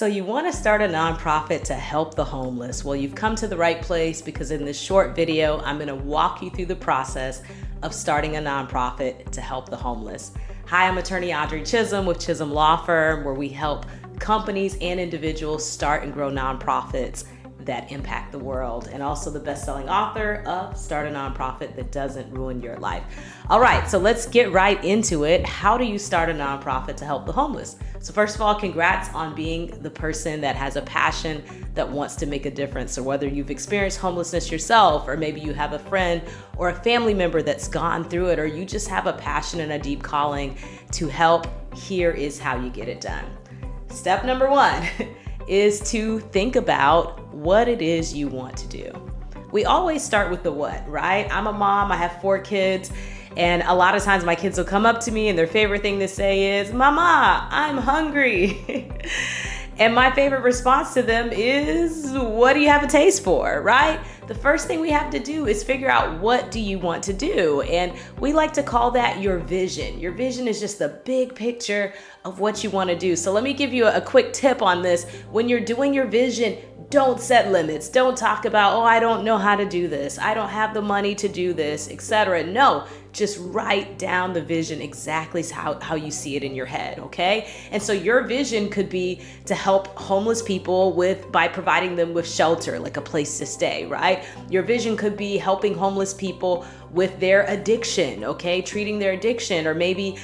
So you want to start a nonprofit to help the homeless? Well, you've come to the right place because in this short video, I'm going to walk you through the process of starting a nonprofit to help the homeless. Hi, I'm attorney Audrey Chisholm with Chisholm Law Firm, where we help companies and individuals start and grow nonprofits that impact the world, and also the best-selling author of Start a Nonprofit That Doesn't Ruin Your Life. All right, so let's get right into it. How do you start a nonprofit to help the homeless? So first of all, congrats on being the person that has a passion that wants to make a difference. So whether you've experienced homelessness yourself, or maybe you have a friend or a family member that's gone through it, or you just have a passion and a deep calling to help, here is how you get it done. Step number one is to think about what it is you want to do. We always start with the what, right? I'm a mom, I have 4 kids, and a lot of times my kids will come up to me and their favorite thing to say is, "Mama, I'm hungry." And my favorite response to them is, "What do you have a taste for?" Right? The first thing we have to do is figure out, what do you want to do? And we like to call that your vision. Your vision is just the big picture of what you want to do. So let me give you a quick tip on this. When you're doing your vision, don't set limits. Don't talk about, "Oh, I don't know how to do this. I don't have the money to do this," etc. No, just write down the vision exactly how you see it in your head, okay? And so your vision could be to help homeless people by providing them with shelter, like a place to stay, right? Your vision could be helping homeless people with their addiction, okay? Treating their addiction, or maybe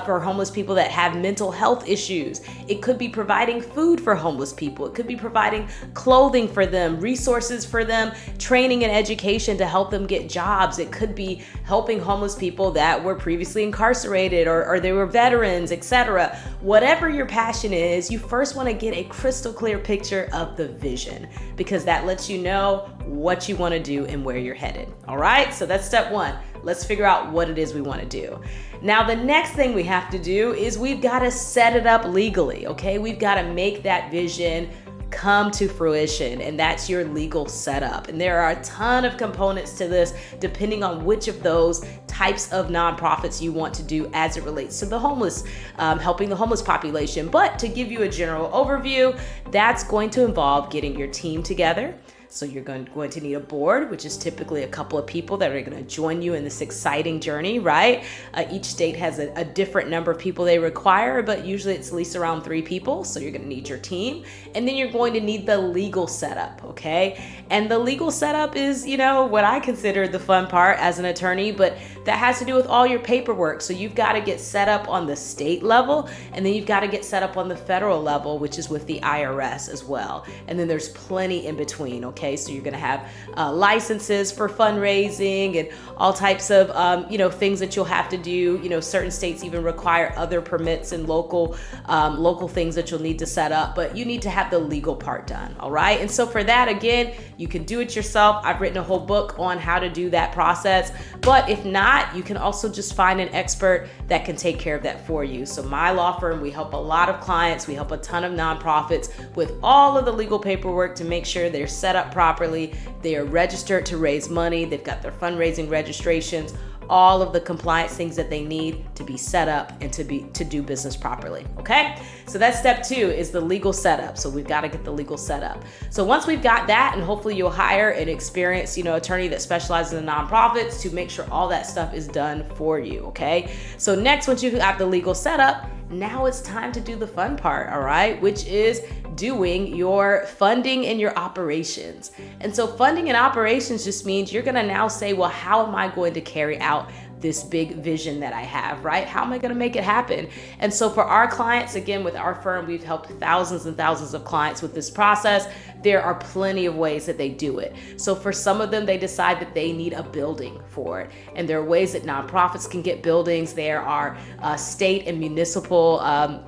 for homeless people that have mental health issues. It could be providing food for homeless people. It could be providing clothing for them, resources for them, training and education to help them get jobs. It could be helping homeless people that were previously incarcerated, or they were veterans, etc. Whatever your passion is, you first want to get a crystal clear picture of the vision, because that lets you know what you want to do and where you're headed. All right, so that's step one. Let's figure out what it is we want to do. Now, the next thing we have to do is we've got to set it up legally, okay? We've got to make that vision come to fruition, and that's your legal setup. And there are a ton of components to this, depending on which of those types of nonprofits you want to do as it relates to the homeless, helping the homeless population. But to give you a general overview, that's going to involve getting your team together. So you're going to need a board, which is typically a couple of people that are going to join you in this exciting journey, right? Each state has a different number of people they require, but usually it's at least around 3 people. So you're going to need your team. And then you're going to need the legal setup, okay? And the legal setup is, what I consider the fun part as an attorney, but that has to do with all your paperwork. So you've got to get set up on the state level, and then you've got to get set up on the federal level, which is with the IRS as well. And then there's plenty in between, okay? So you're going to have licenses for fundraising and all types of, things that you'll have to do. Certain states even require other permits and local things that you'll need to set up, but you need to have the legal part done. All right. And so for that, again, you can do it yourself. I've written a whole book on how to do that process, but if not, you can also just find an expert that can take care of that for you. So my law firm, we help a lot of clients. We help a ton of nonprofits with all of the legal paperwork to make sure they're set up properly. They are registered to raise money. They've got their fundraising registrations, all of the compliance things that they need to be set up and to do business properly. Okay, so that's step 2, is the legal setup. So we've got to get the legal setup. So once we've got that, and hopefully you'll hire an experienced attorney that specializes in nonprofits to make sure all that stuff is done for you. Okay, so next, once you've got the legal setup, now it's time to do the fun part, all right, which is doing your funding and your operations. And so funding and operations just means you're going to now say, well, how am I going to carry out this big vision that I have, right? How am I going to make it happen? And so for our clients, again, with our firm, we've helped thousands and thousands of clients with this process. There are plenty of ways that they do it. So for some of them, they decide that they need a building for it. And there are ways that nonprofits can get buildings. There are state and municipal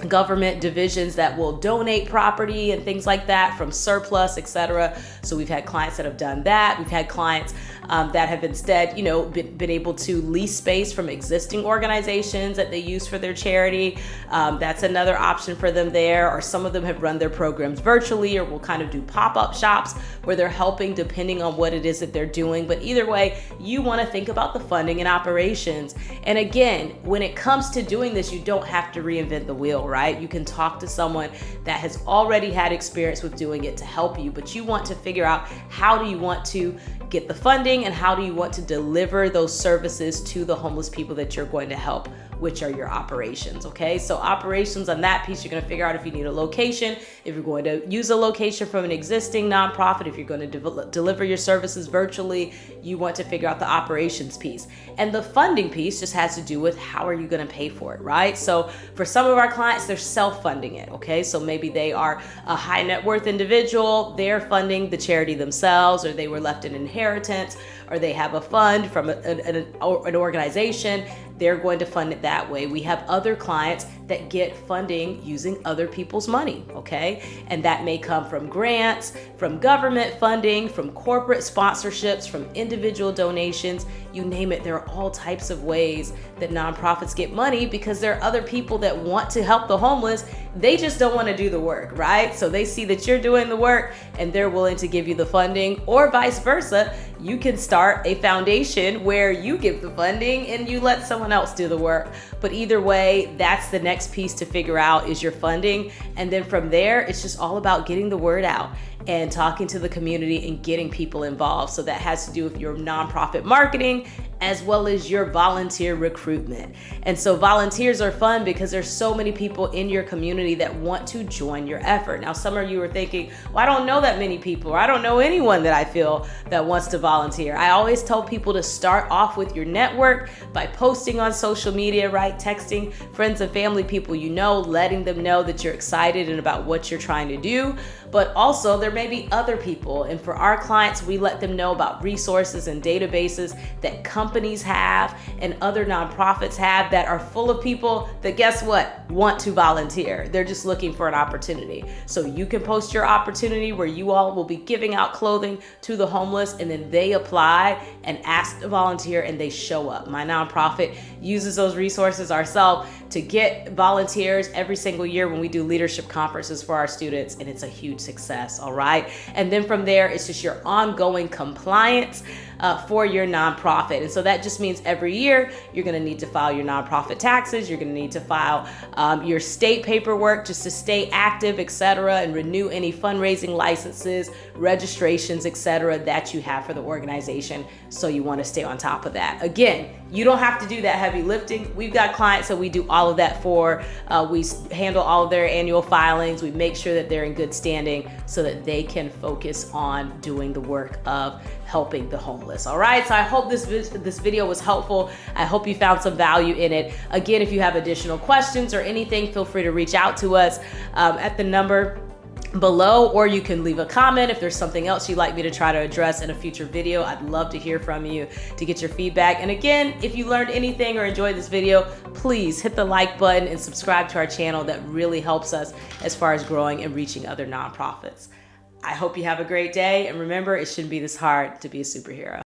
government divisions that will donate property and things like that from surplus, etc. So we've had clients that have done that. We've had clients that have instead, been able to lease space from existing organizations that they use for their charity. That's another option for them there. Or some of them have run their programs virtually, or will kind of do pop-up shops where they're helping depending on what it is that they're doing. But either way, you want to think about the funding and operations. And again, when it comes to doing this, you don't have to reinvent the wheel, know, right? You can talk to someone that has already had experience with doing it to help you, but you want to figure out how do you want to get the funding and how do you want to deliver those services to the homeless people that you're going to help, which are your operations, okay? So operations, on that piece, you're gonna figure out if you need a location, if you're going to use a location from an existing nonprofit, if you're gonna deliver your services virtually, you want to figure out the operations piece. And the funding piece just has to do with how are you gonna pay for it, right? So for some of our clients, they're self-funding it, okay? So maybe they are a high net worth individual, they're funding the charity themselves, or they were left an inheritance, or they have a fund from an organization, they're going to fund it that way. We have other clients that get funding using other people's money, okay? And that may come from grants, from government funding, from corporate sponsorships, from individual donations, you name it. There are all types of ways that nonprofits get money because there are other people that want to help the homeless. They just don't want to do the work, right? So they see that you're doing the work and they're willing to give you the funding, or vice versa. You can start a foundation where you give the funding and you let someone else do the work. But either way, that's the next piece to figure out is your funding. And then from there, it's just all about getting the word out and talking to the community and getting people involved. So that has to do with your nonprofit marketing as well as your volunteer recruitment. And so volunteers are fun because there's so many people in your community that want to join your effort. Now, some of you are thinking, well, I don't know that many people, or I don't know anyone that I feel that wants to volunteer. I always tell people to start off with your network by posting on social media, right? Texting friends and family, people you know, letting them know that you're excited and about what you're trying to do. But also there may be other people. And for our clients, we let them know about resources and databases that companies have and other nonprofits have that are full of people that, guess what, want to volunteer. They're just looking for an opportunity. So you can post your opportunity where you all will be giving out clothing to the homeless, and then they apply and ask to volunteer and they show up. My nonprofit uses those resources ourselves to get volunteers every single year when we do leadership conferences for our students, and it's a huge success, all right? And then from there, it's just your ongoing compliance for your nonprofit. And so that just means every year you're gonna need to file your nonprofit taxes, you're gonna need to file your state paperwork just to stay active, etc., and renew any fundraising licenses, registrations, etc., that you have for the organization. So you wanna stay on top of that. Again, you don't have to do that heavy lifting. We've got clients that we do all of that for. We handle all of their annual filings. We make sure that they're in good standing so that they can focus on doing the work of helping the homeless. All right, so I hope this video was helpful. I hope you found some value in it. Again, if you have additional questions or anything, feel free to reach out to us at the number below, or you can leave a comment if there's something else you'd like me to try to address in a future video. I'd love to hear from you to get your feedback. And again, if you learned anything or enjoyed this video, please hit the like button and subscribe to our channel. That really helps us as far as growing and reaching other nonprofits. I hope you have a great day, and remember, it shouldn't be this hard to be a superhero.